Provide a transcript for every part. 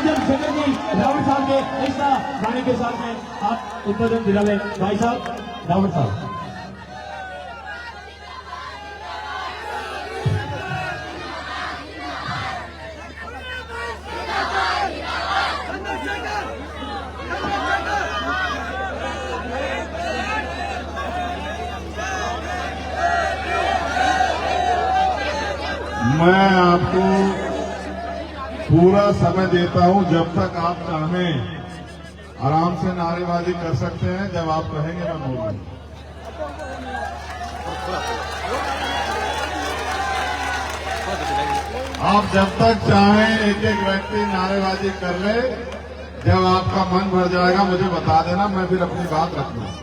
निरंजन शेखर जी रावत साहब के ऐसा गाने के साथ में आप उद्बोधन दिलावे भाई साहब रावत साहब। मैं आपको पूरा समय देता हूं, जब तक आप चाहें आराम से नारेबाजी कर सकते हैं। जब आप कहेंगे मैं बोलूंगा। आप जब तक चाहें एक एक व्यक्ति नारेबाजी कर ले। जब आपका मन भर जाएगा मुझे बता देना, मैं फिर अपनी बात रख लूंगा।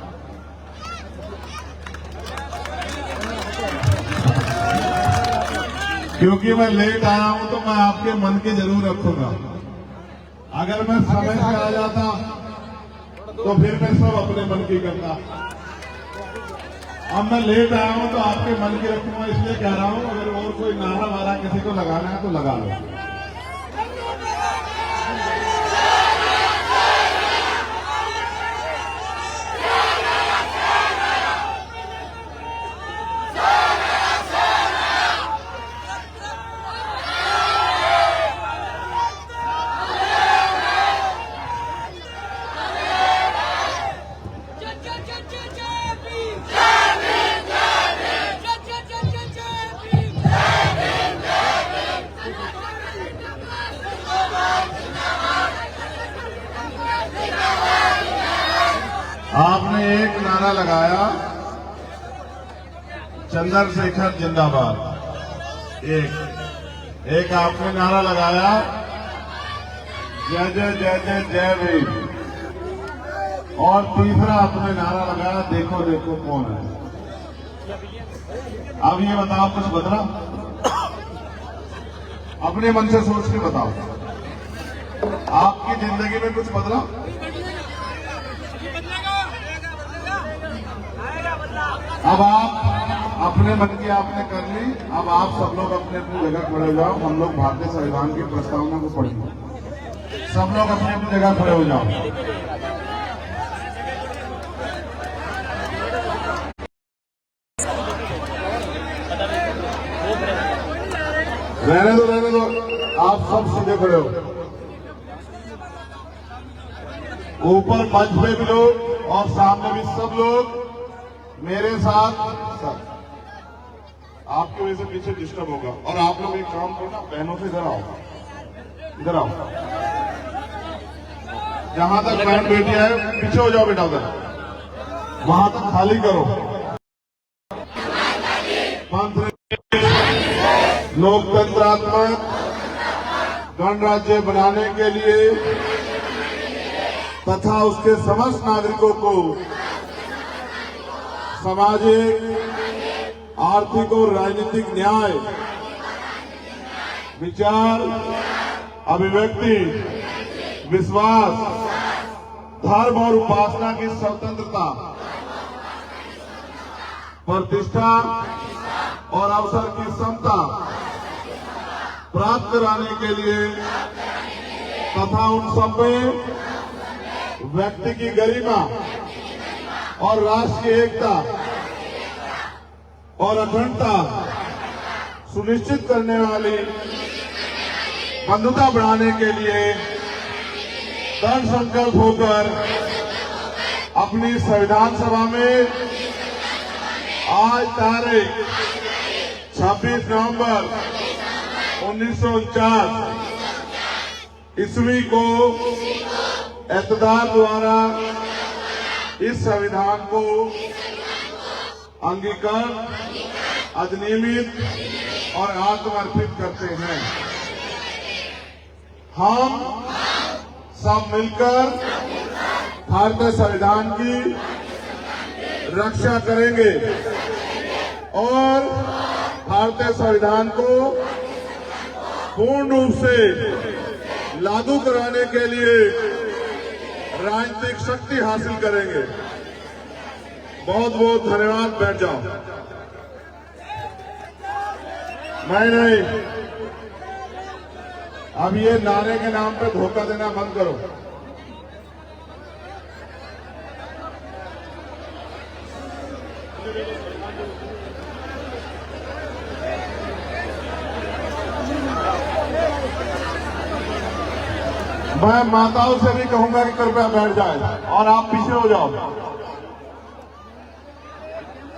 क्योंकि मैं लेट आया हूं तो मैं आपके मन की जरूर रखूंगा। अगर मैं समय से आ जाता तो फिर मैं सब अपने मन की करता। अब मैं लेट आया हूं तो आपके मन की रखूंगा, इसलिए कह रहा हूं अगर और कोई नारा वारा किसी को लगाना है तो लगा लो। आपने एक नारा लगाया, चंद्रशेखर जिंदाबाद। एक आपने नारा लगाया, जय जय जय जय जय भीम। और तीसरा आपने नारा लगाया, देखो देखो कौन है। अब ये बताओ, कुछ बदला? अपने मन से सोच के बताओ, आपकी जिंदगी में कुछ बदला? अब आप अपने मन की आपने कर ली। अब आप सब लोग अपने अपनी जगह खड़े हो जाओ। हम लोग भारतीय संविधान की प्रस्तावना को पढ़ेंगे। सब लोग अपनी अपनी जगह खड़े हो जाओ। रहने दो, आप सब सीधे खड़े हो। ऊपर मंच पे भी लोग और सामने भी सब लोग मेरे साथ। सब आपकी वजह से पीछे डिस्टर्ब होगा। और आप लोग एक काम करो ना, बहनों से इधर आओ, इधर आओ। जहां तक बहन बेटी है पीछे हो जाओ बेटा, उधर वहां तक खाली करो। लोकतंत्रात्मक गणराज्य बनाने के लिए तथा उसके समस्त नागरिकों को सामाजिक, आर्थिक और राजनीतिक न्याय, विचार, अभिव्यक्ति, विश्वास, धर्म और उपासना की स्वतंत्रता, प्रतिष्ठा और अवसर की समता प्राप्त कराने के लिए तथा उन सब में व्यक्ति की गरिमा और राष्ट्र की एकता और अखंडता सुनिश्चित करने वाली बंधुता बढ़ाने के लिए दृढ़ संकल्प होकर अपनी संविधान सभा में आज तारीख 26 नवंबर 1949 ईस्वी को एतदार द्वारा इस संविधान को अंगीकृत, अधिनियमित और आत्मर्पित करते हैं। हम सब मिलकर भारतीय संविधान की रक्षा करेंगे और भारतीय संविधान को पूर्ण रूप से लागू कराने के लिए राजनीतिक शक्ति हासिल करेंगे। बहुत बहुत धन्यवाद। बैठ जाओ। मैं नहीं, अब ये नारे के नाम पे धोखा देना बंद करो। मैं माताओं से भी कहूंगा कि कृपया बैठ जाए और आप पीछे हो जाओ।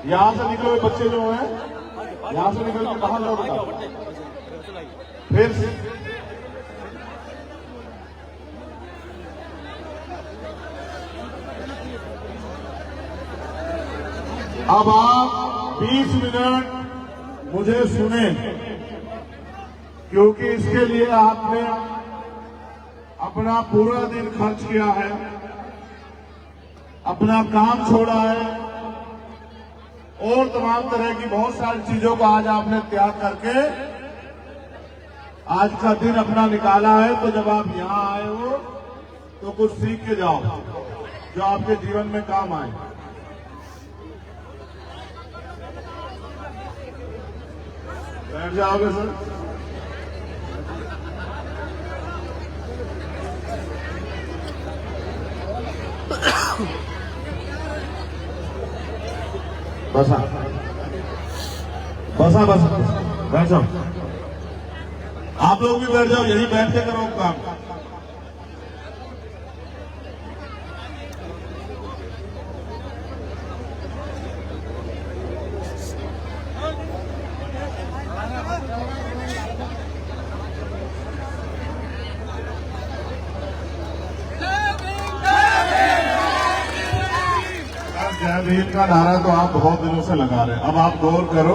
यहां से निकले हुए बच्चे जो हैं, यहां से निकल के बाहर लौट जाओ। फिर अब आप 20 मिनट मुझे सुने, क्योंकि इसके लिए आपने अपना पूरा दिन खर्च किया है, अपना काम छोड़ा है और तमाम तरह की बहुत सारी चीजों को आज आपने त्याग करके आज का दिन अपना निकाला है। तो जब आप यहां आए हो तो कुछ सीख के जाओ जो आपके जीवन में काम आए। बैठ जाओगे सर? बसा बसा बसा बैठ जाओ। आप लोग भी बैठ जाओ, यही बैठ के करो काम। जय भीम का नारा तो आप बहुत दिनों से लगा रहे हैं। अब आप गौर करो,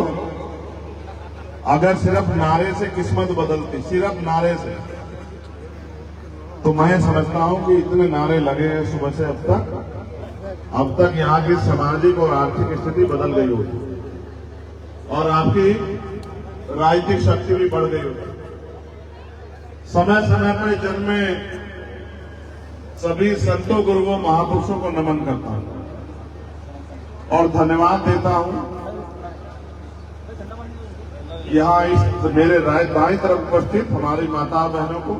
अगर सिर्फ नारे से किस्मत बदलती, सिर्फ नारे से, तो मैं समझता हूं कि इतने नारे लगे हैं सुबह से अब तक यहाँ की सामाजिक और आर्थिक स्थिति बदल गई होती और आपकी राजनीतिक शक्ति भी बढ़ गई होती। समय समय पर जन्मे सभी संतों, गुरुओं, महापुरुषों को नमन करता हूं और धन्यवाद देता हूं। यहाँ इस मेरे दाईं तरफ उपस्थित हमारी माता बहनों को,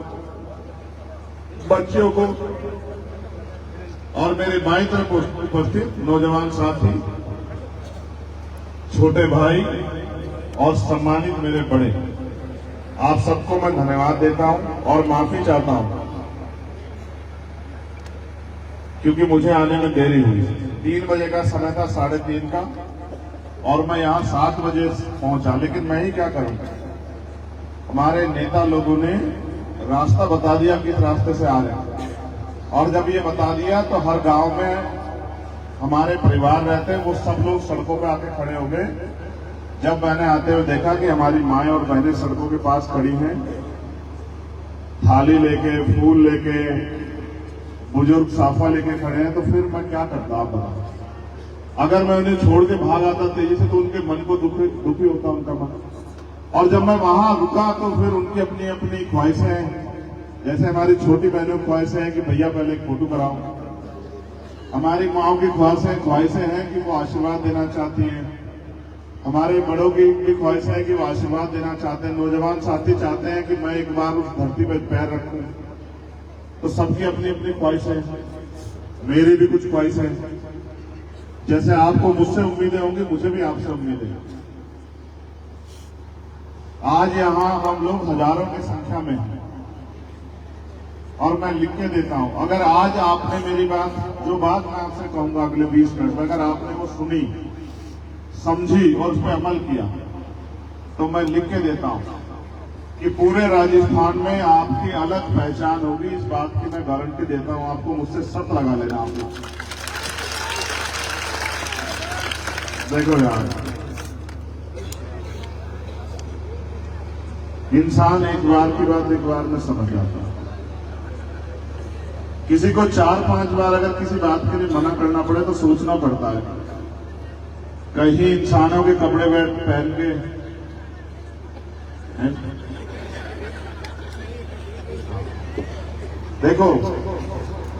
बच्चों को और मेरे बाईं तरफ उपस्थित नौजवान साथी, छोटे भाई और सम्मानित मेरे बड़े, आप सबको मैं धन्यवाद देता हूं और माफी चाहता हूं क्योंकि मुझे आने में देरी हुई। 3 बजे का समय था, 3:30 का, और मैं यहाँ 7 बजे पहुंचा। लेकिन मैं ही क्या करूं, हमारे नेता लोगों ने रास्ता बता दिया किस रास्ते से आ रहे हैं, और जब ये बता दिया तो हर गांव में हमारे परिवार रहते हैं, वो सब लोग सड़कों पे आके खड़े हो गए। जब मैंने आते हुए देखा कि हमारी माएं और बहनें सड़कों के पास खड़ी हैं, थाली लेके, फूल लेके, बुजुर्ग साफा लेके खड़े हैं, तो फिर मैं क्या करता आप बताओ। अगर मैं उन्हें छोड़ के भाग आता तेजी से तो उनके मन को दुखी होता उनका मन। और जब मैं वहां रुका तो फिर उनकी अपनी अपनी ख्वाहिशें हैं। जैसे हमारी छोटी बहनों की ख्वाहिशें हैं कि भैया पहले एक फोटो कराओ, हमारी माओं की ख्वाहिशें हैं कि वो आशीर्वाद देना चाहती हैं, हमारे बड़ों की भी ख्वाहिशें हैं कि वो आशीर्वाद देना चाहते हैं, नौजवान साथी चाहते हैं कि मैं एक बार उस धरती पर पैर रखूं। तो सबकी अपनी अपनी ख्वाहिशें हैं, मेरी भी कुछ ख्वाहिशें हैं। जैसे आपको मुझसे उम्मीदें होंगी, मुझे भी आपसे उम्मीदें हैं। आज यहां हम लोग हजारों की संख्या में हैं और मैं लिख के देता हूं, अगर आज आपने मेरी बात, जो बात मैं आपसे कहूंगा अगले 20 मिनट में, अगर आपने वो सुनी, समझी और उस पर अमल किया, तो मैं लिख के देता हूं कि पूरे राजस्थान में आपकी अलग पहचान होगी। इस बात की मैं गारंटी देता हूं, आपको मुझसे शर्त लगा लेना। आप लोग देखो यार, इंसान एक बार की बात एक बार में समझ जाता है। किसी को 4-5 बार अगर किसी बात के लिए मना करना पड़े तो सोचना पड़ता है। कहीं इंसानों के कपड़े पहन के देखो,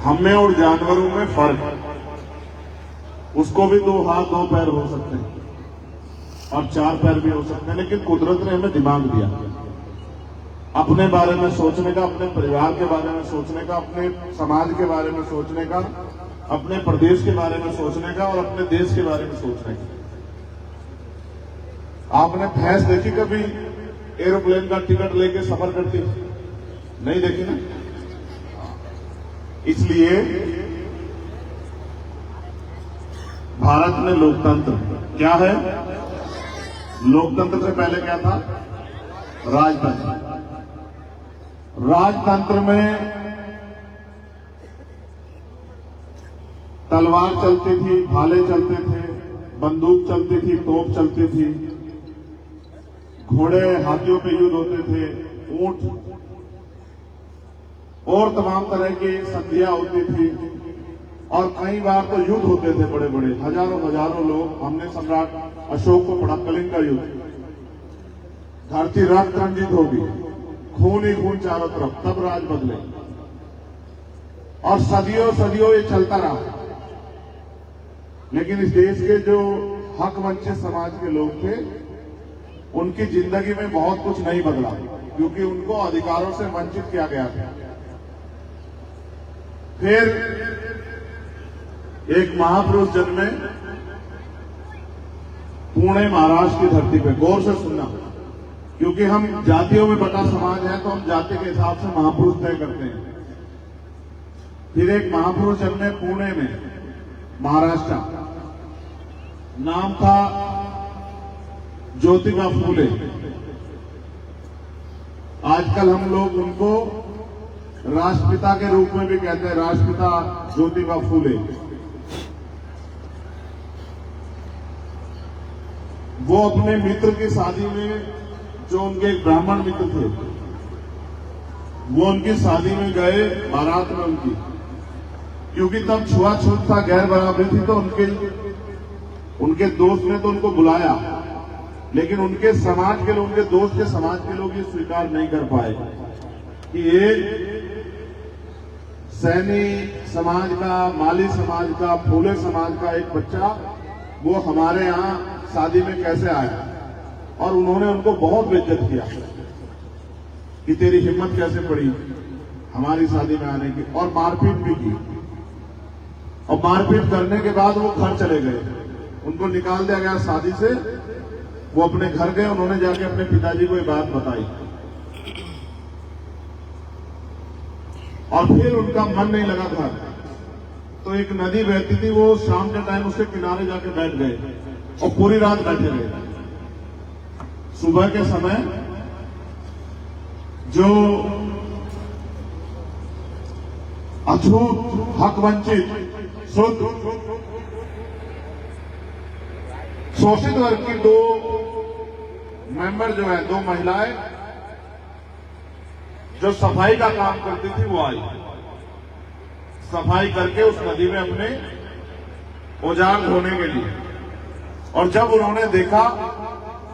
हमें और जानवरों में फर्क, उसको भी 2 हाथ 2 पैर हो सकते हैं और 4 पैर भी हो सकते हैं, लेकिन कुदरत ने हमें दिमाग दिया। अपने बारे में सोचने का, अपने परिवार के बारे में सोचने का, अपने समाज के बारे में सोचने का, अपने प्रदेश के बारे में सोचने का और अपने देश के बारे में सोचने का। आपने भैंस देखी कभी एरोप्लेन का टिकट लेके सफर करती? नहीं देखी ना। इसलिए भारत में लोकतंत्र क्या है? लोकतंत्र से पहले क्या था? राजतंत्र। राजतंत्र में तलवार चलती थी, भाले चलते थे, बंदूक चलती थी, तोप चलती थी, घोड़े हाथियों पे युद्ध होते थे, ऊंट और तमाम तरह की संधियां होती थी और कई बार तो युद्ध होते थे बड़े बड़े, हजारों लोग। हमने सम्राट अशोक को पढ़ा, कलिंग का युद्ध। धरती रक्त रंजित होगी, खून ही खून चारों तरफ, तब राज बदले और सदियों सदियों ये चलता रहा। लेकिन इस देश के जो हक वंचित समाज के लोग थे, उनकी जिंदगी में बहुत कुछ नहीं बदला, क्योंकि उनको अधिकारों से वंचित किया गया था। फिर एक महापुरुष जन्मे पुणे महाराष्ट्र की धरती पे। गौर से सुनना, क्योंकि हम जातियों में बटा समाज है तो हम जाति के हिसाब से महापुरुष तय करते हैं। फिर एक महापुरुष जन्मे पुणे में, महाराष्ट्र। नाम था ज्योतिबा फूले। आजकल हम लोग उनको राष्ट्रपिता के रूप में भी कहते हैं, राष्ट्रपिता ज्योतिबा फूले। वो अपने मित्र की शादी में, जो उनके एक ब्राह्मण मित्र थे, वो उनकी शादी में गए, बारात में उनकी, क्योंकि तब छुआछूत था, गैर बराबरी थी, तो उनके दोस्त ने तो उनको बुलाया, लेकिन उनके समाज के लोग, उनके दोस्त के समाज के लोग ये स्वीकार नहीं कर पाए कि एक सैनी समाज का, माली समाज का, फूले समाज का एक बच्चा वो हमारे यहां शादी में कैसे आया। और उन्होंने उनको बहुत बेइज्जत किया कि तेरी हिम्मत कैसे पड़ी हमारी शादी में आने की, और मारपीट भी की। और मारपीट करने के बाद वो घर चले गए, उनको निकाल दिया गया शादी से। वो अपने घर गए, उन्होंने जाके अपने पिताजी को ये बात बताई और फिर उनका मन नहीं लगा था, तो एक नदी बहती थी, वो शाम के टाइम उसके किनारे जाके बैठ गए और पूरी रात बैठे रहे। सुबह के समय जो अछूत, हक वंचित, शुद्ध, शोषित वर्ग की दो मेंबर जो है, दो महिलाएं जो सफाई का काम करती थी, वो आई। सफाई करके उस नदी में अपने औजार धोने के लिए। और जब उन्होंने देखा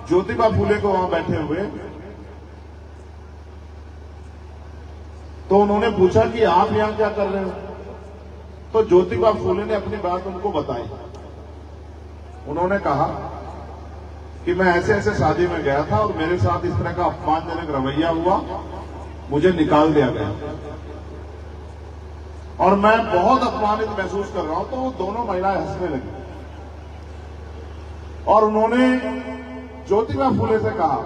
ज्योतिबा फूले को वहां बैठे हुए, तो उन्होंने पूछा कि आप यहां क्या कर रहे हो? तो ज्योतिबा फूले ने अपनी बात उनको बताई। उन्होंने कहा कि मैं ऐसे ऐसे शादी में गया था और मेरे साथ इस तरह का अपमानजनक रवैया हुआ, मुझे निकाल दिया गया और मैं बहुत अपमानित महसूस कर रहा हूं। तो वो दोनों महिलाएं हंसने लगी और उन्होंने ज्योतिबा फूले से कहा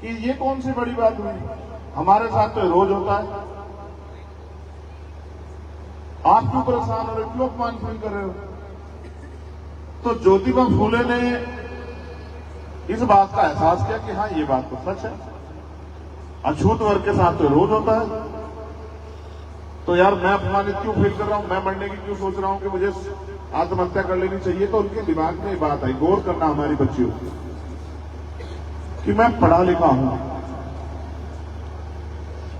कि ये कौन सी बड़ी बात हुई, हमारे साथ तो रोज होता है, आप क्यों परेशान हो रहे, क्यों अपमान फील कर रहे हो? तो ज्योतिबा फूले ने इस बात का एहसास किया कि हाँ, ये बात तो सच है, अछूत वर्ग के साथ तो रोज होता है, तो यार मैं अपमानित क्यों फील कर रहा हूं, मैं मरने की क्यों सोच रहा हूं कि मुझे आत्महत्या कर लेनी चाहिए। तो उनके दिमाग में ये बात आई, गौर करना हमारी बच्चियों कि मैं पढ़ा लिखा हूं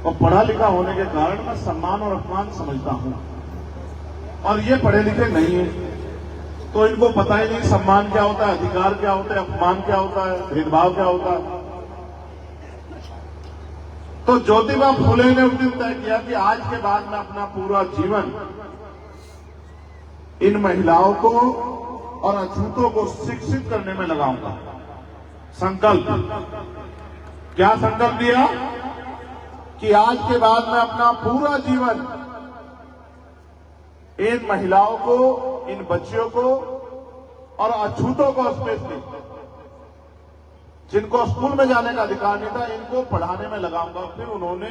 और पढ़ा लिखा होने के कारण मैं सम्मान और अपमान समझता हूं, और ये पढ़े लिखे नहीं है, तो इनको पता ही नहीं सम्मान क्या होता है, अधिकार क्या होता है, अपमान क्या होता है, भेदभाव क्या होता है। तो ज्योतिबा फूले ने उस दिन तय किया कि आज के बाद मैं अपना पूरा जीवन इन महिलाओं को और अछूतों को शिक्षित करने में लगाऊंगा। संकल्प क्या संकल्प लिया कि आज के बाद मैं अपना पूरा जीवन इन महिलाओं को, इन बच्चियों को और अछूतों को स्पेशली, जिनको स्कूल में जाने का अधिकार नहीं था, इनको पढ़ाने में लगाऊंगा। फिर उन्होंने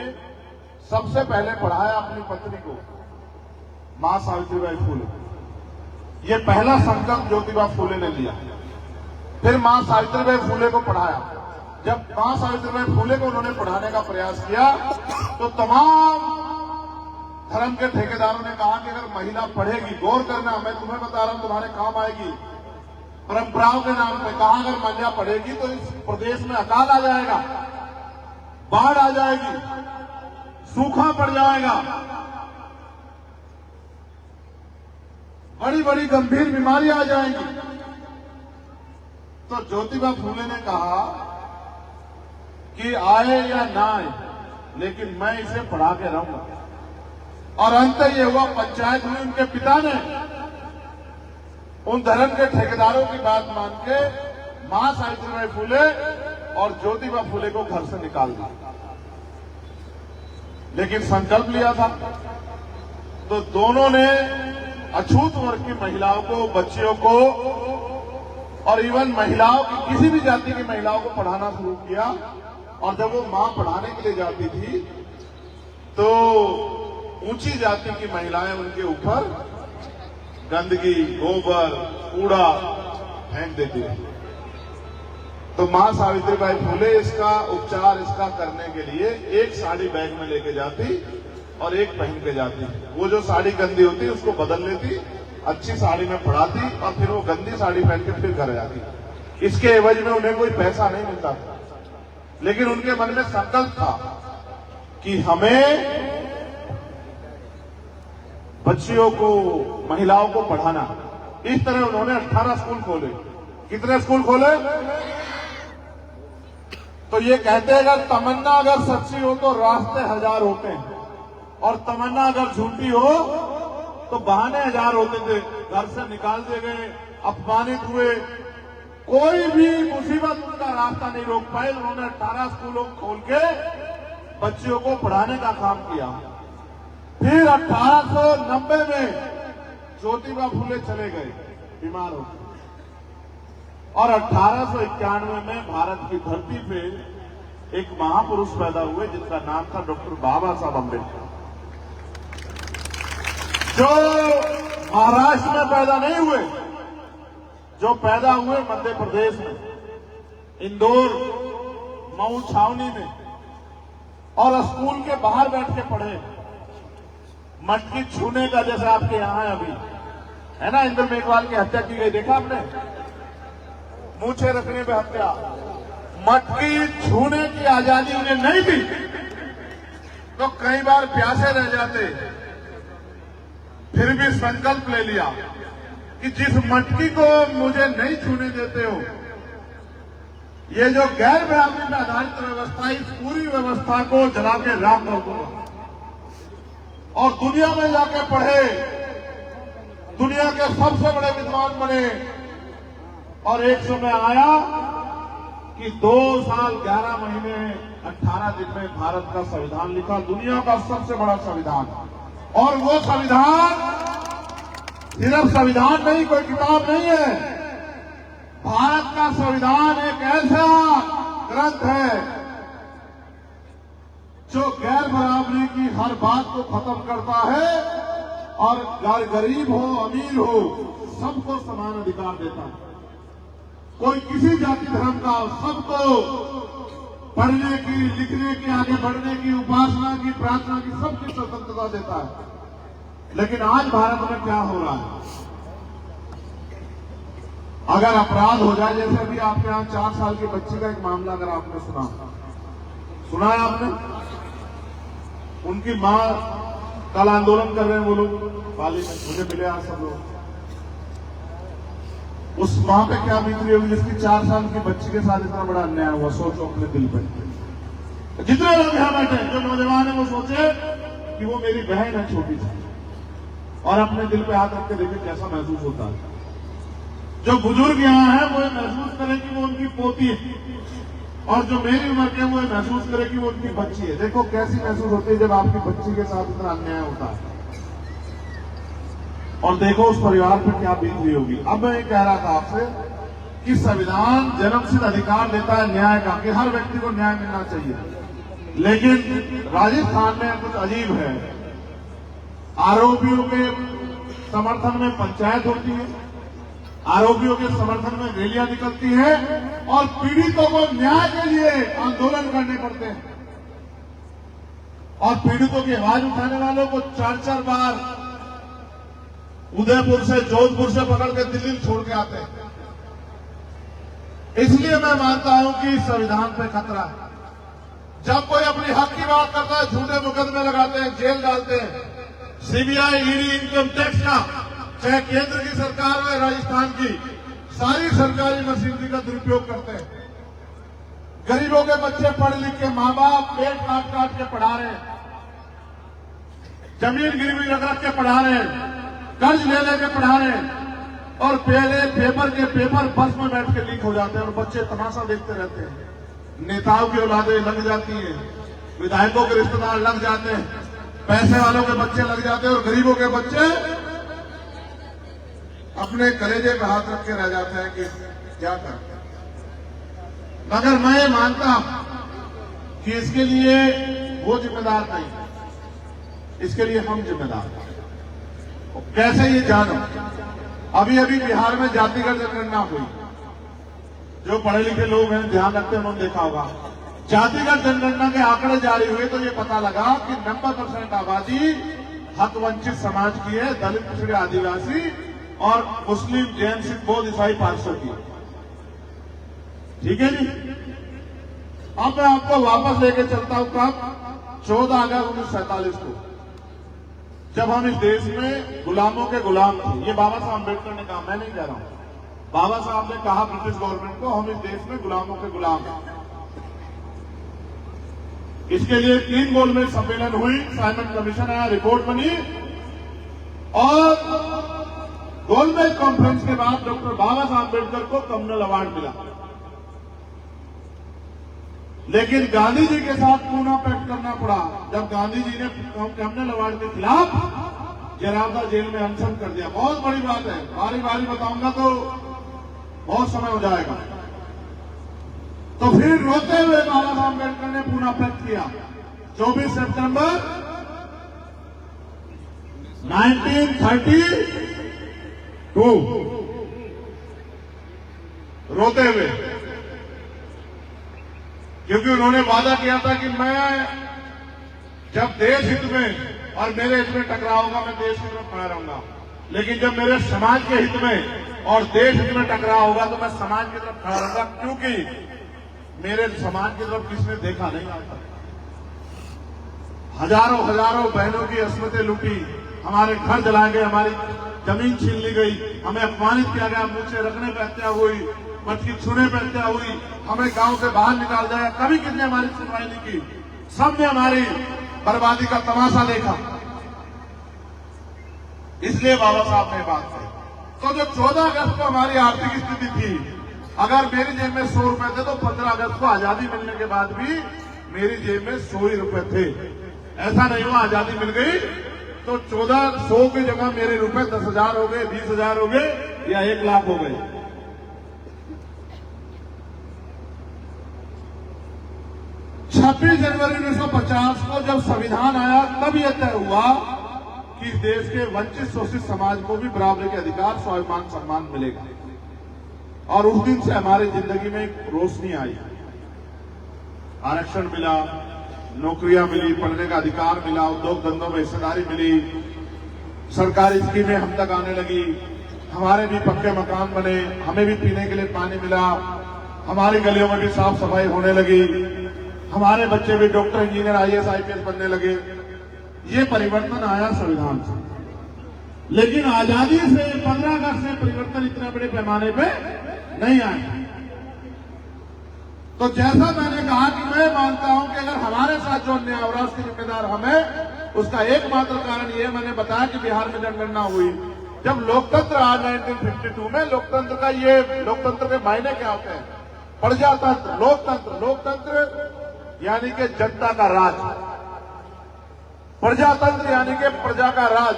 सबसे पहले पढ़ाया अपनी पत्नी को, मां सावित्रीबाई फूले। ये पहला संकल्प ज्योतिबा फूले ने लिया। फिर मां सावित्रीबाई फूले को पढ़ाया। जब मां सावित्रीबाई फूले को उन्होंने पढ़ाने का प्रयास किया तो तमाम धर्म के ठेकेदारों ने कहा कि अगर महिला पढ़ेगी, गौर करना, मैं तुम्हें बता रहा हूं, तुम्हारे काम आएगी, परंपराओं के नाम पे कहा अगर महिला पढ़ेगी तो इस प्रदेश में अकाल आ जाएगा, बाढ़ आ जाएगी, सूखा पड़ जाएगा, बड़ी बड़ी गंभीर बीमारियां आ जाएंगी। तो ज्योतिबा फूले ने कहा कि आए या ना आए, लेकिन मैं इसे पढ़ा के रहूंगा। और अंत ये हुआ, पंचायत हुई, उनके पिता ने उन धर्म के ठेकेदारों की बात मान के मां सावित्रीबाई फूले और ज्योतिबा फूले को घर से निकाल दिया। लेकिन संकल्प लिया था तो दोनों ने अछूत वर्ग की महिलाओं को, बच्चियों को और इवन महिलाओं की, किसी भी जाति की महिलाओं को पढ़ाना शुरू किया। और जब वो मां पढ़ाने के लिए जाती थी तो ऊंची जाति की महिलाएं उनके ऊपर गंदगी, गोबर, कूड़ा फेंक देती थी। तो मां सावित्रीबाई फूले इसका उपचार, इसका करने के लिए एक साड़ी बैग में लेके जाती और एक पहन के जाती। वो जो साड़ी गंदी होती उसको बदल लेती, अच्छी साड़ी में पढ़ाती और फिर वो गंदी साड़ी पहन के फिर घर जाती। इसके एवज में उन्हें कोई पैसा नहीं मिलता था, लेकिन उनके मन में संकल्प था कि हमें बच्चियों को, महिलाओं को पढ़ाना। इस तरह उन्होंने 18 स्कूल खोले। कितने स्कूल खोले? तो ये कहते हैं अगर तमन्ना अगर सच्ची हो तो रास्ते हजार होते हैं, और तमन्ना अगर झूठी हो तो बहाने हजार होते थे। घर से निकाल दिए गए, अपमानित हुए, कोई भी मुसीबत उनका रास्ता नहीं रोक पाए। उन्होंने 18 स्कूलों खोल के बच्चियों को पढ़ाने का काम किया। फिर 1890 में ज्योतिबा फूले चले गए, बीमार हो गए, और 1891 में भारत की धरती पे एक महापुरुष पैदा हुए जिनका नाम था डॉक्टर बाबा साहब अम्बेडकर, जो महाराष्ट्र में पैदा नहीं हुए, जो पैदा हुए मध्य प्रदेश में, इंदौर, मऊ छावनी में, और स्कूल के बाहर बैठ के पढ़े। मटकी छूने का, जैसे आपके यहां है अभी, है ना, इंद्र मेघवाल की हत्या की गई, देखा आपने, मूछे रखने पे हत्या। मटकी छूने की आजादी उन्हें नहीं थी तो कई बार प्यासे रह जाते, फिर भी संकल्प ले लिया कि जिस मटकी को मुझे नहीं छूने देते हो, ये जो गैर बराबरी पर आधारित व्यवस्था, इस पूरी व्यवस्था को जला के राख कर दूंगा। और दुनिया में जाके पढ़े, दुनिया के सबसे बड़े विद्वान बने। और एक समय आया कि 2 साल 11 महीने 18 दिन में भारत का संविधान लिखा, दुनिया का सबसे बड़ा संविधान। और वो संविधान सिर्फ संविधान नहीं, कोई किताब नहीं है, भारत का संविधान एक ऐसा ग्रंथ है जो गैर बराबरी की हर बात को खत्म करता है और गरीब हो, अमीर हो, सबको समान अधिकार देता है। कोई किसी जाति धर्म का, सबको पढ़ने की, लिखने की, आगे बढ़ने की, उपासना की, प्रार्थना की, सबकी स्वतंत्रता देता है। लेकिन आज भारत में क्या हो रहा है, अगर अपराध हो जाए, जैसे अभी आपके यहाँ 4 साल की बच्ची का एक मामला अगर आपने सुना है आपने, उनकी मां कल आंदोलन कर रहे हैं वो लोग पाली में, मुझे मिले आज सब लोग। उस मां पे क्या बीत रही होगी जिसकी 4 साल की बच्ची के साथ इतना बड़ा अन्याय हुआ। सोचो अपने दिल पे। जितने लोग यहां बैठे, जो नौजवान है, वो सोचे कि वो मेरी बहन है छोटी सी, और अपने दिल पे हाथ रख के देखे कैसा महसूस होता है। जो बुजुर्ग यहां है वो महसूस करें कि वो उनकी पोती है, और जो मेरी उम्र के वो महसूस करे कि वो उनकी बच्ची है। देखो कैसी महसूस होती है जब आपकी बच्ची के साथ इतना अन्याय होता है, और देखो उस परिवार पर क्या बीत रही होगी। अब मैं ये कह रहा था आपसे कि संविधान जन्मसिद्ध अधिकार देता है न्याय का, कि हर व्यक्ति को न्याय मिलना चाहिए, लेकिन राजस्थान में कुछ अजीब है। आरोपियों के समर्थन में पंचायत होती है, आरोपियों के समर्थन में रैलियां निकलती है, और पीड़ितों को न्याय के लिए आंदोलन करने पड़ते हैं, और पीड़ितों की आवाज उठाने वालों को 4-4 बार उदयपुर से, जोधपुर से पकड़ के दिल्ली छोड़ के आते हैं। इसलिए मैं मानता हूं कि संविधान पे खतरा है। जब कोई अपनी हक की बात करता है, झूठे मुकदमे लगाते हैं, जेल डालते हैं। सीबीआई, ईडी, इनकम टैक्स का, चाहे केंद्र की सरकार हो या राजस्थान की, सारी सरकारी मशीनरी का दुरुपयोग करते हैं। गरीबों के बच्चे पढ़ लिख के मां बाप पेट काट काट के पढ़ा रहे हैं, जमीन गिरवी रख रख के पढ़ा रहे हैं, कर्ज ले लेके पढ़ा रहे हैं, और पहले पेपर के पेपर बस में बैठ के लीक हो जाते हैं और बच्चे तमाशा देखते रहते हैं। नेताओं की औलादें लग जाती हैं, विधायकों के रिश्तेदार लग जाते हैं, पैसे वालों के बच्चे लग जाते हैं, और गरीबों के बच्चे अपने कलेजे पे हाथ रख के रह जाते हैं कि क्या करते हैं। मगर मैं ये मानता हूं कि इसके लिए वो जिम्मेदार नहीं, इसके लिए हम जिम्मेदार हैं। कैसे ये जानो, अभी अभी बिहार में जातिगत जनगणना हुई। जो पढ़े लिखे लोग हैं, ध्यान रखते हैं, उन्होंने देखा होगा। जातिगत जनगणना के आंकड़े जारी हुए तो ये पता लगा कि 90% आबादी हक वंचित समाज की है, दलित, पिछड़े, आदिवासी और मुस्लिम, जैन, सिख, बौद्ध, ईसाई 500 की। ठीक है जी। अब मैं आपको वापस लेके चलता हूं कब, 14 अगस्त 1947 को, जब हम इस देश में गुलामों के गुलाम थे। ये बाबा साहब अम्बेडकर ने कहा, मैं नहीं कह रहा हूं। बाबा साहब ने कहा ब्रिटिश गवर्नमेंट को, हम इस देश में गुलामों के गुलाम हैं। इसके लिए 3 गोलमेज सम्मेलन हुई, साइमन कमीशन आया, रिपोर्ट बनी, और गोलमेज कॉन्फ्रेंस के बाद डॉक्टर बाबा साहब अम्बेडकर को कम्युनल अवार्ड मिला। लेकिन गांधी जी के साथ पूना पैक्ट करना पड़ा। जब गांधी जी ने कम्युनल अवार्ड के खिलाफ जरावदा जेल में अनशन कर दिया। बहुत बड़ी बात है, बारी बारी बताऊंगा तो बहुत समय हो जाएगा। तो फिर रोते हुए बाबा साहब अम्बेडकर ने पूना पैक्ट किया 24 सितंबर 1932, रोते हुए, क्योंकि उन्होंने वादा किया था कि मैं जब देश हित में और मेरे हित में टकराव होगा, मैं देश की तरफ खड़ा रहूंगा, लेकिन जब मेरे समाज के हित में और देश हित में टकराव होगा तो मैं समाज की तरफ खड़ा रहूंगा, क्योंकि मेरे समाज की तरफ किसने देखा नहीं आता। हजारों हजारों बहनों की अस्मतें लूटी, हमारे घर जलाए गए, हमारी जमीन छीन ली गई, हमें अपमानित किया गया, मुंह से रखने पर हत्या हुई, मटकी छूने पर हत्या हुई, हमें गांव से बाहर निकाल दिया। कभी किसी ने हमारी सुनवाई नहीं की, सबने हमारी बर्बादी का तमाशा देखा। इसलिए बाबा साहब ने बात कही। तो जो 14 अगस्त को हमारी आर्थिक स्थिति थी, अगर मेरी जेब में 100 रुपए थे तो 15 अगस्त को आजादी मिलने के बाद भी मेरी जेब में 100 ही रुपए थे। ऐसा नहीं हुआ आजादी मिल गई तो 1400 की जगह मेरे रुपए 10,000 हो गए, 20,000 हो गए या 1 लाख हो गए। 26 जनवरी 1950 को जब संविधान आया तब यह तय हुआ कि इस देश के वंचित शोषित समाज को भी बराबरी के अधिकार, स्वाभिमान, सम्मान मिलेगा। और उस दिन से हमारी जिंदगी में एक रोशनी आई, आरक्षण मिला, नौकरियां मिली, पढ़ने का अधिकार मिला, उद्योग धंधों में हिस्सेदारी मिली, सरकारी स्कीमें हम तक आने लगी, हमारे भी पक्के मकान बने, हमें भी पीने के लिए पानी मिला, हमारी गलियों में भी साफ सफाई होने लगी, हमारे बच्चे भी डॉक्टर, इंजीनियर, IAS, IPS बनने लगे। ये परिवर्तन आया संविधान से। लेकिन आजादी से 15 अगस्त से परिवर्तन इतने बड़े पैमाने पे नहीं आया। तो जैसा मैंने कहा कि मैं मानता हूं कि अगर हमारे साथ जो अन्याय हो रहा है उसके जिम्मेदार हमें, उसका एकमात्र कारण ये मैंने बताया कि बिहार में जनगणना हुई। जब लोकतंत्र आज 1952 में लोकतंत्र का ये लोकतंत्र के मायने क्या होते हैं, प्रजातंत्र, लोकतंत्र, लोकतंत्र यानी कि जनता का राज, प्रजातंत्र यानी कि प्रजा का राज।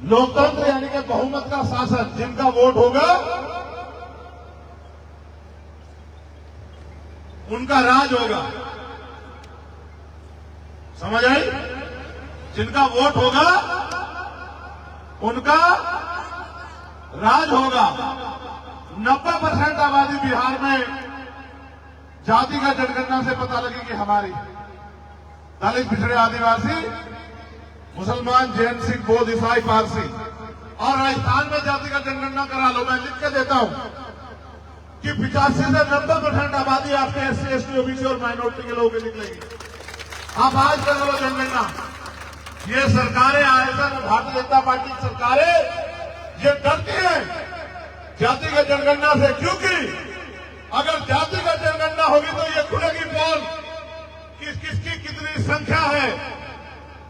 लोकतंत्र यानी कि बहुमत का शासन, जिनका वोट होगा उनका राज होगा। समझ आई? जिनका वोट होगा उनका राज होगा। 90% आबादी बिहार में जातिगत जनगणना से पता लगी कि हमारी दलित, पिछड़े, आदिवासी, मुसलमान, जैन, सिख, बौद्ध, ईसाई, पारसी, और राजस्थान में जातिगत जनगणना करा लो, मैं लिख के देता हूं कि 85 से 90% आबादी आपके SC, ST, OBC और माइनॉरिटी के लोगों की निकलेगी। आप आज कर लो जनगणना। ये सरकारें आयतन, भारतीय जनता पार्टी की सरकारें ये डरती है जातिगत जनगणना से, क्योंकि अगर जातिगत जनगणना होगी तो ये खुलेगी पोल किसकी कितनी संख्या है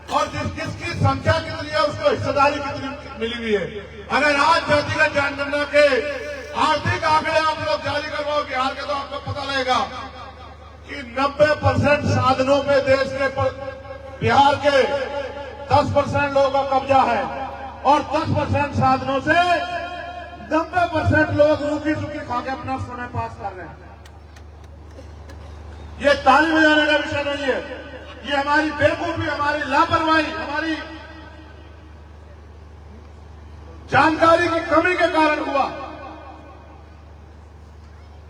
और किसकी संख्या कितनी है उसको हिस्सेदारी कितनी मिली हुई है। अगर आज जातिगत जनगणना के आर्थिक आंकड़े आप लोग जारी करवाओ बिहार के, तो आपको पता लगेगा कि 90% साधनों पे देश के बिहार के 10% लोगों का कब्जा है और 10% साधनों से 90% लोग रूखी सूखी खा के अपना समय पास कर रहे हैं। ये ताली बजाने का विषय नहीं है, ये हमारी बेवकूफी, हमारी लापरवाही, हमारी जानकारी की कमी के कारण हुआ।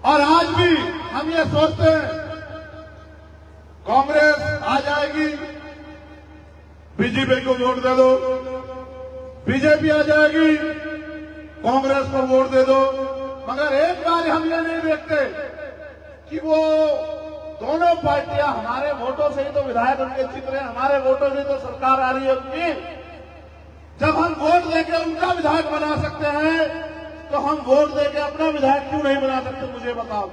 और आज भी हम ये सोचते हैं कांग्रेस आ जाएगी, बीजेपी को वोट दे दो, बीजेपी आ जाएगी, कांग्रेस को वोट दे दो। मगर एक बार हम ये नहीं देखते कि वो दोनों पार्टियां हमारे वोटों से ही तो विधायक उनके चित्र हैं, हमारे वोटों से ही तो सरकार आ रही है उनकी। जब हम वोट देके उनका विधायक बना सकते हैं तो हम वोट देके अपना विधायक क्यों नहीं बना सकते, मुझे बताओ।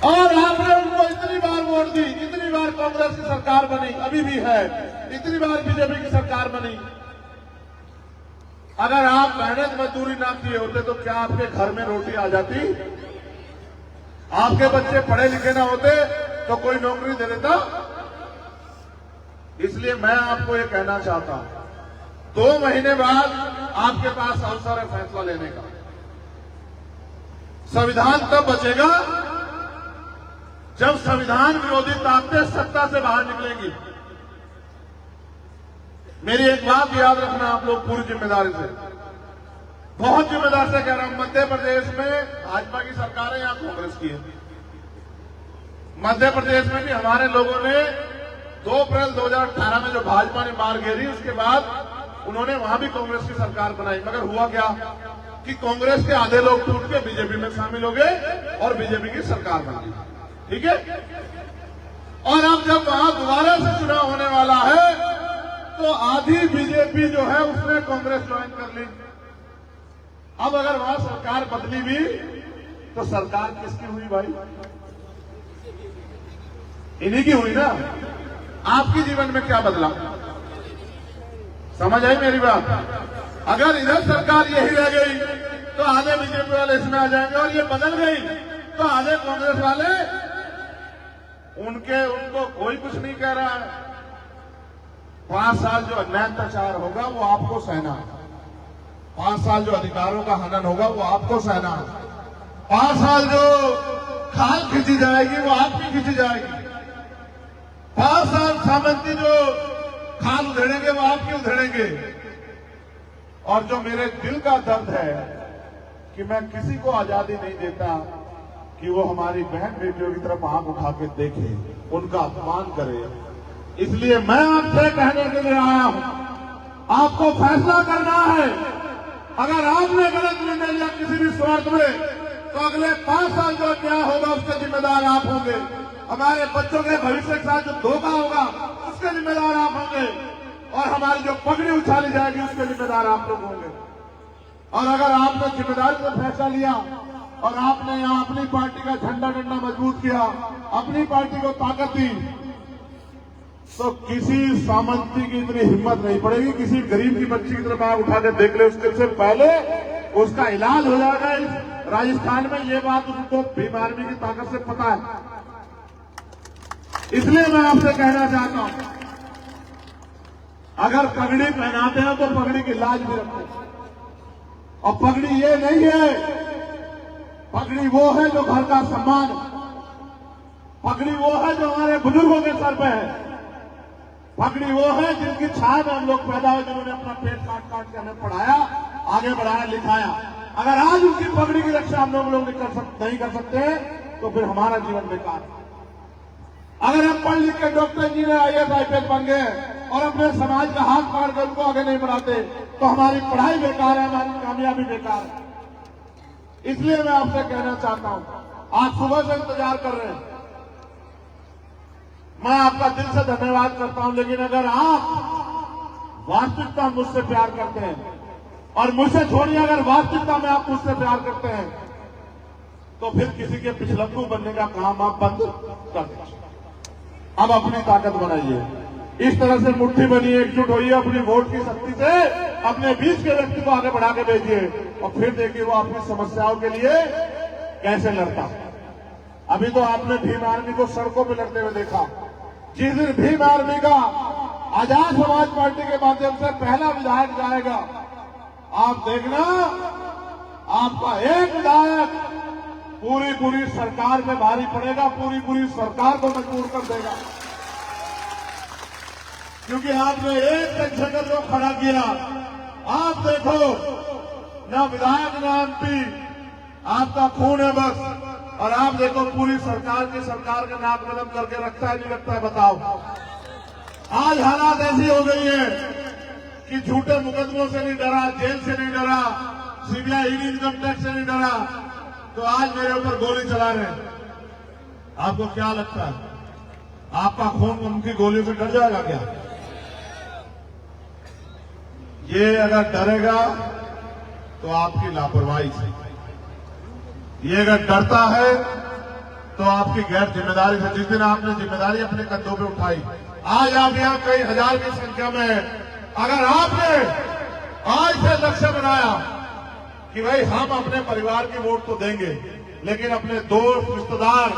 और आपने उनको इतनी बार वोट दी, इतनी बार कांग्रेस की सरकार बनी, अभी भी है, इतनी बार बीजेपी की सरकार बनी। अगर आप मेहनत मजदूरी ना किए होते तो क्या आपके घर में रोटी आ जाती? आपके बच्चे पढ़े लिखे ना होते तो कोई नौकरी दे देता? इसलिए मैं आपको ये कहना चाहता हूं, 2 महीने बाद आपके पास अवसर है फैसला लेने का। संविधान तब बचेगा जब संविधान विरोधी ताकतें सत्ता से बाहर निकलेंगी। मेरी एक बात याद रखना आप लोग पूरी जिम्मेदारी से, बहुत जिम्मेदार से कह रहा हूं। मध्य प्रदेश में भाजपा की सरकार है या कांग्रेस की है? मध्य प्रदेश में भी हमारे लोगों ने 2 अप्रैल 2018 में जो भाजपा ने मार घेरी, उसके बाद उन्होंने वहां भी कांग्रेस की सरकार बनाई। मगर हुआ क्या कि कांग्रेस के आधे लोग टूट के बीजेपी में शामिल हो गए और बीजेपी की सरकार बन गई। ठीक है? और अब जब वहां दोबारा से चुनाव होने वाला है तो आधी बीजेपी जो है उसने कांग्रेस ज्वाइन कर ली। अब अगर वहां सरकार बदली भी तो सरकार किसकी हुई भाई? इन्हीं की हुई ना। आपके जीवन में क्या बदला? समझ आई मेरी बात? अगर इधर सरकार यही रह गई तो आधे बीजेपी वाले इसमें आ जाएंगे, और ये बदल गई तो आधे कांग्रेस वाले उनको कोई कुछ नहीं कह रहा है। 5 साल जो अन्याय अत्याचार होगा वो आपको सहना है। 5 साल जो अधिकारों का हनन होगा वो आपको सहना है। 5 साल जो खाल खींची जाएगी वो आपकी खींची जाएगी। 5 साल सामंती जो खाल उधेड़ेंगे वो आपकी उधेड़ेंगे। और जो मेरे दिल का दर्द है कि मैं किसी को आजादी नहीं देता कि वो हमारी बहन बेटियों की तरफ आंख उठा के देखे, उनका अपमान करे। इसलिए मैं आपसे कहने के लिए आया हूं, आपको फैसला करना है। अगर आपने गलत निर्णय लिया किसी भी स्वार्थ में तो अगले 5 साल जो क्या होगा उसके जिम्मेदार आप होंगे। हमारे बच्चों के भविष्य के साथ जो धोखा होगा उसके जिम्मेदार आप होंगे, और हमारी जो पगड़ी उछाली जाएगी उसके जिम्मेदार आप लोग होंगे। और अगर आपने जिम्मेदारी से फैसला लिया और आपने यहां अपनी पार्टी का झंडा डंडा मजबूत किया, अपनी पार्टी को ताकत दी, तो किसी सामंती की इतनी हिम्मत नहीं पड़ेगी, किसी गरीब की बच्ची की तरफ आप उठा के देख ले, उसके से पहले उसका इलाज हो जाएगा। इस राजस्थान में ये बात उनको भीम आर्मी की ताकत से पता है। इसलिए मैं आपसे कहना चाहता हूं, अगर पगड़ी पहनाते हैं तो पगड़ी की लाज भी रखो। और पगड़ी ये नहीं है, पगड़ी वो है जो घर का सम्मान, पगड़ी वो है जो हमारे बुजुर्गों के सर पे है, पगड़ी वो है जिनकी छाया में हम लोग पैदा हुए, जिन्होंने अपना पेट काट काट के हमें पढ़ाया, आगे बढ़ाया, लिखाया। अगर आज उनकी पगड़ी की रक्षा हम लोग नहीं कर सकते तो फिर हमारा जीवन बेकार है। अगर हम पढ़ लिख के डॉक्टर, इंजीनियर, IAS, IPS बन गए और अपने समाज का हाथ पाड़ कर उनको आगे नहीं बढ़ाते तो हमारी पढ़ाई बेकार है, हमारी कामयाबी बेकार है। इसलिए मैं आपसे कहना चाहता हूं, आज सुबह से इंतजार कर रहे हैं, मैं आपका दिल से धन्यवाद करता हूं। लेकिन अगर आप वास्तविकता में मुझसे प्यार करते हैं और मुझसे छोड़िए, अगर वास्तविकता में आप मुझसे प्यार करते हैं तो फिर किसी के पिछलग्गू बनने का काम आप बंद कर दीजिए। अब अपनी ताकत बनाइए, इस तरह से मुट्ठी बनिए, एकजुट होइए, अपनी वोट की शक्ति से अपने बीच के व्यक्ति को आगे बढ़ा के भेजिए और फिर देखिए वो अपनी समस्याओं के लिए कैसे लड़ता। अभी तो आपने भीम आर्मी को सड़कों पर लड़ते हुए देखा। जिस दिन भीम आर्मी का आजाद समाज पार्टी के माध्यम से पहला विधायक जाएगा, आप देखना, आपका एक विधायक पूरी सरकार में भारी पड़ेगा, पूरी सरकार को मजबूर कर देगा। क्योंकि आपने एक पेंशनर को खड़ा किया। आप देखो, ना विधायक ना MP, आपका खून है बस। और आप देखो पूरी सरकार के नाक में दम करके रखता है नहीं रखता है, बताओ। आज हालात ऐसी हो गई है कि झूठे मुकदमों से नहीं डरा, जेल से नहीं डरा, CBI, ED, इनकम टैक्स से नहीं डरा, तो आज मेरे ऊपर गोली चला रहे हैं। आपको क्या लगता है, आपका खून उनकी गोली से डर जाएगा क्या? ये अगर डरेगा तो आपकी लापरवाही से, ये अगर डरता है तो आपकी गैर जिम्मेदारी से। जिस दिन आपने जिम्मेदारी अपने कंधों पे उठाई, आज आप यहां कई हजार की संख्या में हैं। अगर आपने आज से लक्ष्य बनाया कि भाई हम अपने परिवार की वोट तो देंगे, लेकिन अपने दोस्त, रिश्तेदार,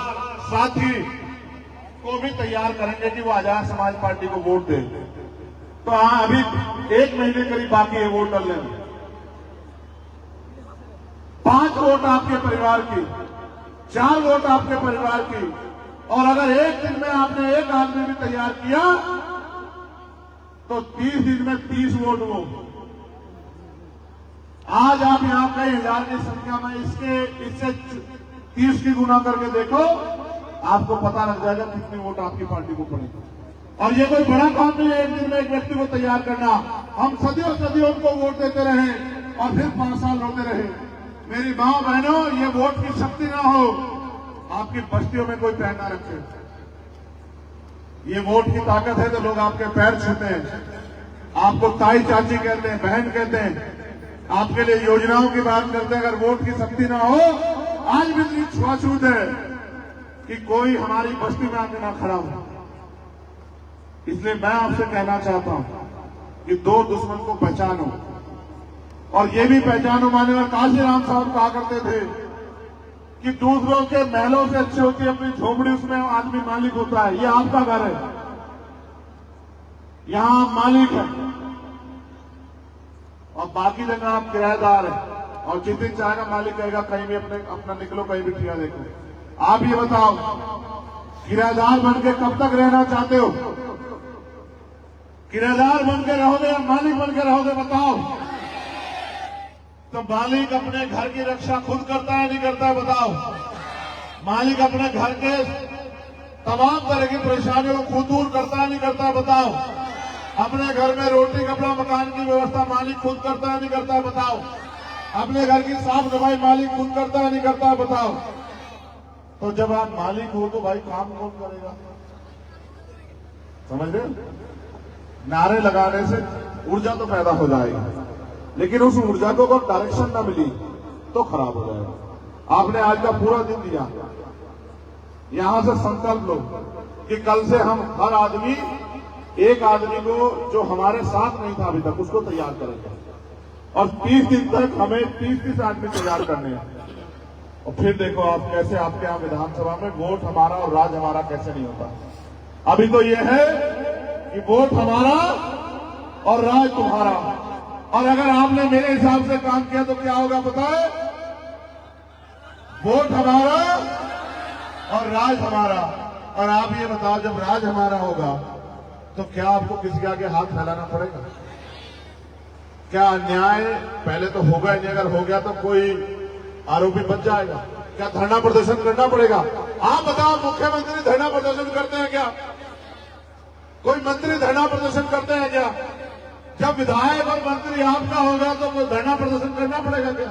साथी को भी तैयार करेंगे कि वो आजाद समाज पार्टी को वोट दे, तो हाँ, अभी 1 महीने करीब बाकी है वोट डालने में। 5 वोट आपके परिवार की, 4 वोट आपके परिवार की, और अगर एक दिन में आपने एक आदमी भी तैयार किया तो 30 दिन में 30 वोट वो। आज आप यहां कई हजार की संख्या में इससे 30 की गुना करके देखो, आपको पता लग जाएगा कितनी वोट आपकी पार्टी को पड़ेगी। और ये कोई बड़ा काम नहीं है एक दिन में एक व्यक्ति को तैयार करना। हम सदियों उनको वोट देते रहे और फिर 5 साल होते रहे। मेरी मां बहनों, ये वोट की शक्ति ना हो, आपकी बस्तियों में कोई पैर ना रखे। ये वोट की ताकत है तो लोग आपके पैर छूते हैं, आपको ताई चाची कहते हैं, बहन कहते हैं, आपके लिए योजनाओं की बात करते हैं। अगर वोट की शक्ति ना हो, आज भी इतनी छुआछूत है कि कोई हमारी बस्ती में आके ना खड़ा हो। इसलिए मैं आपसे कहना चाहता हूं कि 2 दुश्मन को पहचानो, और ये भी पहचानो, माननीय काशीराम साहब कहा करते थे कि दूसरों के महलों से अच्छी होती है अपनी झोपड़ी, उसमें आदमी मालिक होता है। ये आपका घर है, यहां आप मालिक है और बाकी जगह आप किराएदार हैं। और जिस दिन चाहेगा मालिक कहेगा कहीं भी अपना निकलो, कहीं भी ठिया देखो। आप ये बताओ, किराएदार बन के कब तक रहना चाहते हो? किराएदार बन के रहोगे या मालिक बन के रहोगे, बताओ? तो मालिक अपने घर की रक्षा खुद करता है नहीं करता है, बताओ? मालिक अपने घर के तमाम तरह की परेशानियों को खुद दूर करता है नहीं करता है, बताओ? अपने घर में रोटी कपड़ा मकान की व्यवस्था मालिक खुद करता है नहीं करता है, बताओ? अपने घर की साफ सफाई मालिक खुद करता है नहीं करता है, बताओ? तो जब आप मालिक हो तो भाई काम कौन करेगा? समझ रहे? नारे लगाने से ऊर्जा तो पैदा हो जाएगी, लेकिन उस ऊर्जा को अगर डायरेक्शन ना मिली तो खराब हो जाएगा। आपने आज का पूरा दिन दिया, यहां से संकल्प लो कि कल से हम हर आदमी एक आदमी को जो हमारे साथ नहीं था अभी तक उसको तैयार करेंगे और 30 दिन तक हमें 30 आदमी तैयार करने हैं। और फिर देखो आप कैसे आपके यहाँ विधानसभा में वोट हमारा और राज हमारा कैसे नहीं होता। अभी तो ये है कि वोट हमारा और राज तुम्हारा, और अगर आपने मेरे हिसाब से काम किया तो क्या होगा पता है? वोट हमारा और राज हमारा। और आप ये बताओ, जब राज हमारा होगा तो क्या आपको किसी के आगे हाथ फैलाना पड़ेगा? क्या अन्याय पहले तो होगा ही नहीं, अगर हो गया तो कोई आरोपी बच जाएगा? क्या धरना प्रदर्शन करना पड़ेगा? आप बताओ, मुख्यमंत्री धरना प्रदर्शन करते हैं क्या? कोई मंत्री धरना प्रदर्शन करते हैं क्या? जब विधायक और मंत्री आपका होगा तो वो धरना प्रदर्शन करना पड़ेगा क्या?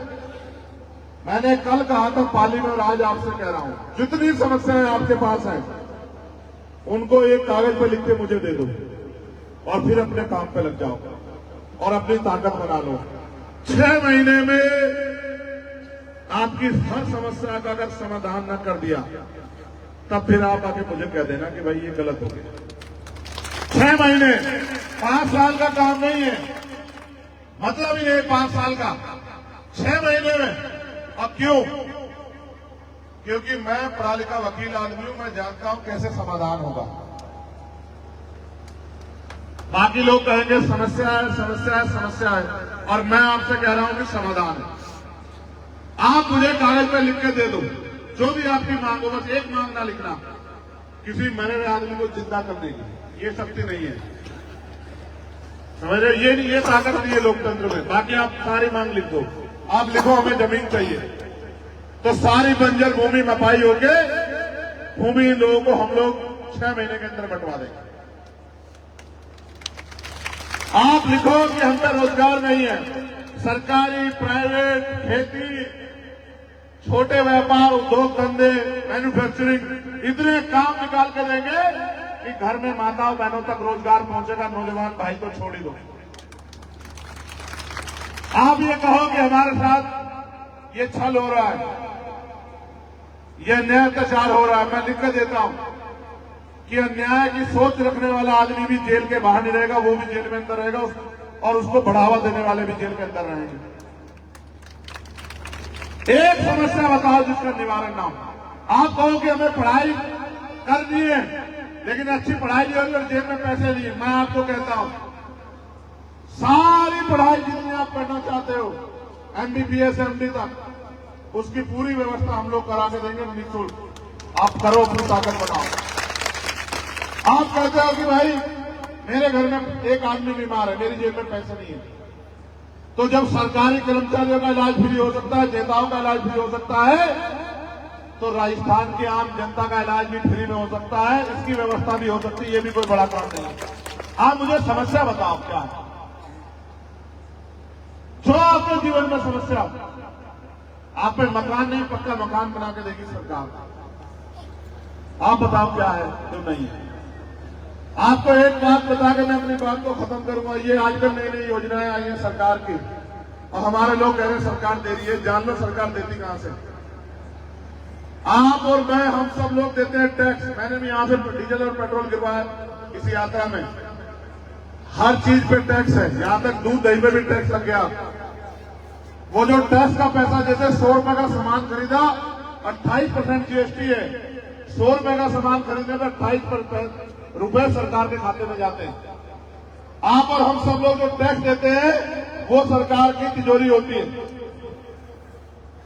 मैंने कल कहा था पाली में और आज आपसे कह रहा हूं, जितनी समस्याएं आपके पास हैं उनको एक कागज पर लिख के मुझे दे दो और फिर अपने काम पे लग जाओ और अपनी ताकत बना लो। 6 महीने में आपकी हर समस्या का अगर समाधान न कर दिया तब फिर आप आके मुझे कह देना कि भाई ये गलत हो गया। 6 महीने 5 साल का काम नहीं है, मतलब ही नहीं 5 साल का, 6 महीने में। अब क्यों? क्योंकि मैं पढ़ा लिखा वकील आदमी हूं, मैं जानता हूं कैसे समाधान होगा। बाकी लोग कहेंगे समस्या है समस्या है समस्या है, और मैं आपसे कह रहा हूं कि समाधान है। आप मुझे कागज पे लिख के दे दो जो भी आपकी मांग हो, बस एक मांग ना लिखना किसी मरे हुए आदमी को जिंदा करने की, ये शक्ति नहीं है, समझ रहे? ये नहीं, ये ताकत नहीं है लोकतंत्र में। बाकी आप सारी मांग लिख दो। आप लिखो हमें जमीन चाहिए, तो सारी बंजर भूमि मपाई होके भूमि इन लोगों को हम लोग 6 महीने के अंदर बंटवा देंगे। आप लिखो कि हम पे रोजगार नहीं है, सरकारी, प्राइवेट, खेती, छोटे व्यापार, उद्योग धंधे, मैन्युफैक्चरिंग, इतने काम निकाल के देंगे कि घर में माताओं बहनों तक रोजगार पहुंचेगा। नौजवान भाई को छोड़ ही दो। आप ये कहो कि हमारे साथ ये छल हो रहा है, ये अन्याय अत्याचार हो रहा है, मैं लिख के देता हूं कि अन्याय की सोच रखने वाला आदमी भी जेल के बाहर नहीं रहेगा, वो भी जेल में अंदर रहेगा, और उसको बढ़ावा देने वाले भी जेल के अंदर रहेंगे। एक समस्या बताओ जिसका निवारण ना हो। आप कहो कि हमें पढ़ाई करनी है, लेकिन अच्छी पढ़ाई नहीं होगी और जेब में पैसे नहीं है। मैं आपको कहता हूं, सारी पढ़ाई जितनी आप करना चाहते हो, MBBS MD तक, उसकी पूरी व्यवस्था हम लोग करा के देंगे निःशुल्क। आप करो, अपनी ताकत बताओ। आप कहते हो कि भाई मेरे घर में एक आदमी बीमार है, मेरी जेब में पैसे नहीं है, तो जब सरकारी कर्मचारियों का इलाज फ्री हो सकता है, नेताओं का इलाज फ्री हो सकता है, तो राजस्थान की आम जनता का इलाज भी फ्री में हो सकता है, इसकी व्यवस्था भी हो सकती है। ये भी कोई बड़ा काम नहीं है। आप मुझे समस्या बताओ क्या है, जो आपके जीवन में समस्या, आप पे मकान नहीं, पक्का मकान बना के देगी सरकार। आप बताओ क्या है जो नहीं है। आपको एक बात बता के मैं अपनी बात को खत्म करूंगा। ये आजकल नई नई योजनाएं आई हैं सरकार की, और हमारे लोग कह रहे हैं सरकार दे रही है। जान लो सरकार देती कहां से। आप और मैं, हम सब लोग देते हैं टैक्स। मैंने भी यहां से डीजल और पेट्रोल गिरवाया इस यात्रा में, हर चीज पे टैक्स है, यहां तक दूध दही पे भी टैक्स लग गया। वो जो टैक्स का पैसा, जैसे 100 रुपए का सामान खरीदा 28% GST है, 100 रुपए का सामान खरीदने पर 28% रुपए सरकार के खाते में जाते हैं। आप और हम सब लोग जो टैक्स देते हैं वो सरकार की तिजोरी होती है।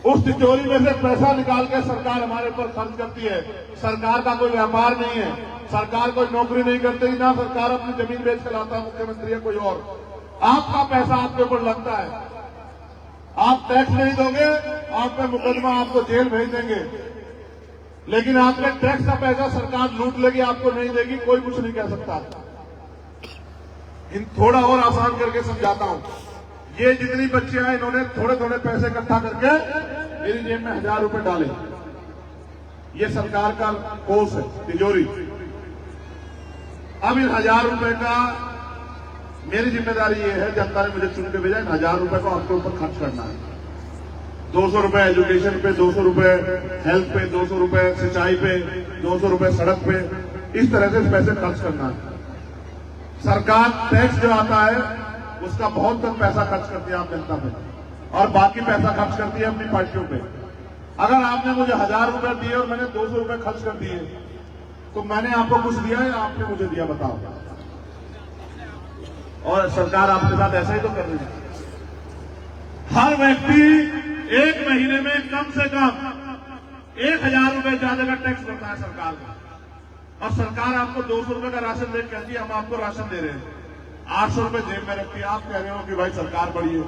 उस तिजोरी में से पैसा निकाल के सरकार हमारे ऊपर खर्च करती है। सरकार का कोई व्यापार नहीं है, सरकार कोई नौकरी नहीं करती, ना सरकार अपनी जमीन बेच के लाता मुख्यमंत्री है कोई और। आपका पैसा आपके ऊपर लगता है, आप टैक्स नहीं दोगे, आप पे मुकदमा, आपको जेल भेज देंगे। लेकिन आपके टैक्स का पैसा सरकार लूट लेगी, आपको नहीं देगी, कोई कुछ नहीं कह सकता। इन थोड़ा और आसान करके समझाता हूं। ये जितनी बच्चियां हैं, इन्होंने थोड़े थोड़े पैसे इकट्ठा करके मेरी जेब में 1000 रुपए डाले। ये सरकार का कोष है, तिजोरी। अब इन 1000 रुपए का मेरी जिम्मेदारी ये है, जनता ने मुझे चुन के भेजा, इन 1000 रुपए को आपके ऊपर खर्च करना है। 200 रुपए एजुकेशन पे, 200 रुपए हेल्थ पे, 200 रुपए सिंचाई पे, 200 रुपए सड़क पे, इस तरह से पैसे खर्च करना है। सरकार टैक्स जो आता है उसका बहुत कम पैसा खर्च करती है आम जनता पे, और बाकी पैसा खर्च करती है अपनी पार्टियों पे। अगर आपने मुझे 1000 रुपए दिए और मैंने 200 रुपए खर्च कर दिए, तो मैंने आपको कुछ दिया या आपने मुझे दिया, बताओ? और सरकार आपके साथ ऐसा ही तो कर रही है। हर व्यक्ति एक महीने में कम से कम 1000 रुपए ज्यादा का टैक्स भरता है सरकार का, और सरकार आपको 200 रुपए का राशन दे कहती है हम आपको राशन दे रहे हैं, 800 रुपए जेब में रखती है। आप कह रहे हो कि भाई सरकार बड़ी है,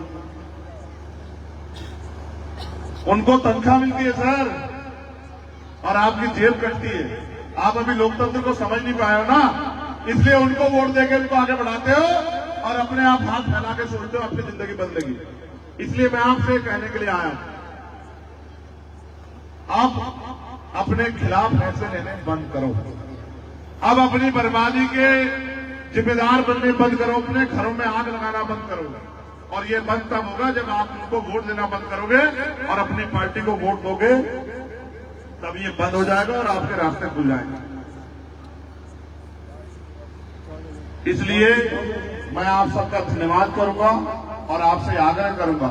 उनको तनख्वाह मिलती है सर, और आपकी जेब कटती है। आप अभी लोकतंत्र को समझ नहीं पाए हो ना, इसलिए उनको वोट देके उनको आगे बढ़ाते हो और अपने आप हाथ फैला के सोचते हो अपनी जिंदगी बदलेगी। इसलिए मैं आपसे कहने के लिए आया हूं, आप अपने खिलाफ फैसले लेने बंद करो, अब अपनी बर्बादी के जिम्मेदार बनने बंद करो, अपने घरों में आग लगाना बंद करो। और ये बंद तब होगा जब आप उनको वोट देना बंद करोगे और अपनी पार्टी को वोट दोगे, तब ये बंद हो जाएगा और आपके रास्ते खुल जाएंगे। इसलिए मैं आप सबका धन्यवाद करूंगा और आपसे आग्रह करूंगा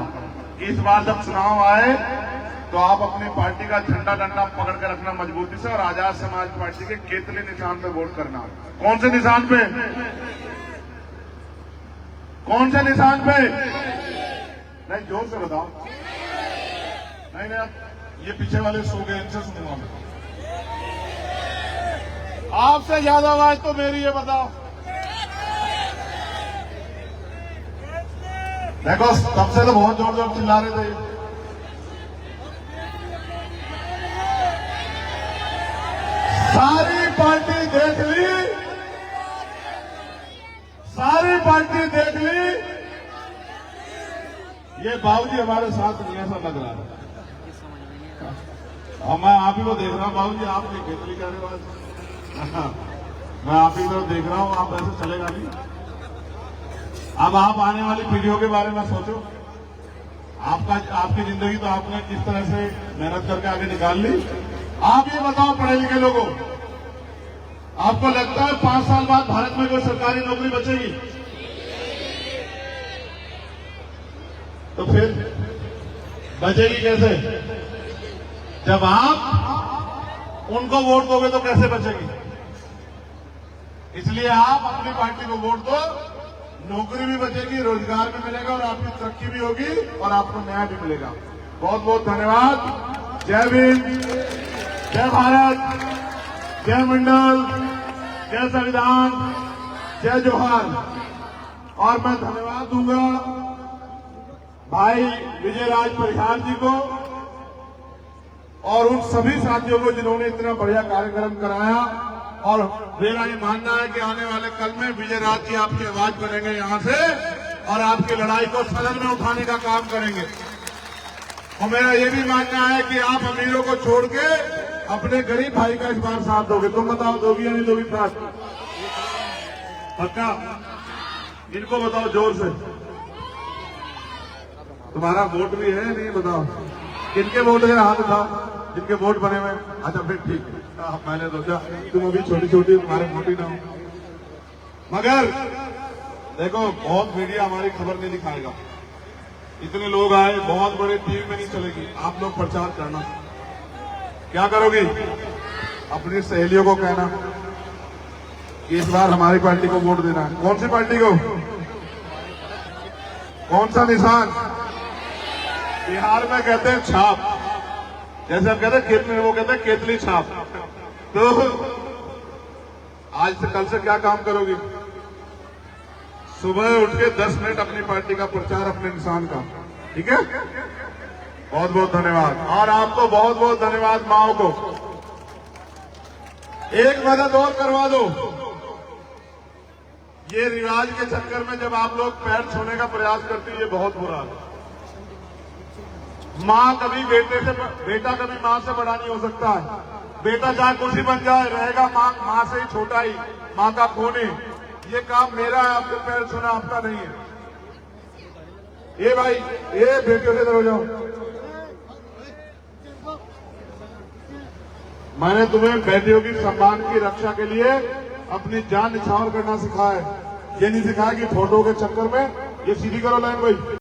कि इस बार जब चुनाव आए तो आप अपनी पार्टी का झंडा डंडा पकड़ कर रखना मजबूती से, और आजाद समाज पार्टी के केतली निशान पे वोट करना। कौन से निशान पे? कौन से निशान पे? नहीं, जोर से बताओ। नहीं नहीं, ये पीछे वाले सो गए, इनसे सुनूंगा मैं। आपसे ज्यादा आवाज तो मेरी है, बताओ। देखो, तब से तो बहुत जोर जोर चिल्ला रहे थे। सारी पार्टी देख ली, सारी पार्टी देख ली, ये बाबूजी हमारे साथ नहीं, ऐसा लग रहा है। और मैं आप ही को देख रहा हूं बाबूजी, आप नहीं केतली कह रहे हो आज। मैं आप ही को देख रहा हूं, आप ऐसे चलेगा नहीं। अब आप आने वाली पीढ़ियों के बारे में सोचो। आपकी जिंदगी तो आपने किस तरह से मेहनत करके आगे निकाल ली। आप ये बताओ पढ़े लिखे लोगों, आपको लगता है 5 साल बाद भारत में कोई सरकारी नौकरी बचेगी? तो फिर बचेगी कैसे? जब आप उनको वोट दोगे तो कैसे बचेगी? इसलिए आप अपनी पार्टी को वोट दो, नौकरी भी बचेगी, रोजगार भी मिलेगा और आपकी तरक्की भी होगी और आपको न्याय भी मिलेगा। बहुत बहुत धन्यवाद। जय भीम, जय भारत, जय मंडल, जय संविधान, जय जोहार। और मैं धन्यवाद दूंगा भाई विजय राज परिहार जी को और उन सभी साथियों को जिन्होंने इतना बढ़िया कार्यक्रम कराया। और मेरा ये मानना है कि आने वाले कल में विजय राज जी आपकी आवाज बनेंगे यहां से और आपकी लड़ाई को सदन में उठाने का काम करेंगे। और मेरा ये भी मानना है कि आप अमीरों को छोड़ के अपने गरीब भाई का इस बार साथ दोगे। तुम बताओ, दोगी या नहीं दोगी साथ? पक्का? इनको बताओ जोर से, तुम्हारा वोट भी है नहीं? बताओ किनके वोट है, हाथ उठाओ जिनके वोट बने हुए। अच्छा फिर ठीक है, मैंने सोचा तुम अभी छोटी छोटी, तुम्हारे वोट ही ना हो। मगर देखो, बहुत मीडिया हमारी खबर नहीं दिखाएगा। इतने लोग आए, बहुत बड़े टीवी में नहीं चलेगी। आप लोग प्रचार करना। क्या करोगी? अपनी सहेलियों को कहना कि इस बार हमारी पार्टी को वोट देना है। कौन सी पार्टी को? कौन सा निशान? बिहार में कहते हैं छाप, जैसे हम कहते हैं खेत में, वो कहते हैं केतली छाप। तो आज से कल से क्या काम करोगी? सुबह उठ के 10 मिनट अपनी पार्टी का प्रचार, अपने निशान का। ठीक है? बहुत बहुत धन्यवाद। और आपको बहुत बहुत धन्यवाद माओ को। एक मदद और करवा दो। ये रिवाज के चक्कर में जब आप लोग पैर छूने का प्रयास करती है, ये बहुत बुरा है। माँ कभी बेटा कभी माँ से बड़ा नहीं हो सकता है। बेटा चाहे कुछ ही बन जाए, रहेगा माँ से ही छोटा ही, माँ का खून ही। ये काम मेरा है, आपके पैर छूना आपका नहीं है। ये भाई, ये बेटियों से इधर हो जाओ। मैंने तुम्हें बेटियों की सम्मान की रक्षा के लिए अपनी जान निछावर करना सिखाया है। ये नहीं सिखाया कि फोटो के चक्कर में ये सीधी करो लाइन भाई।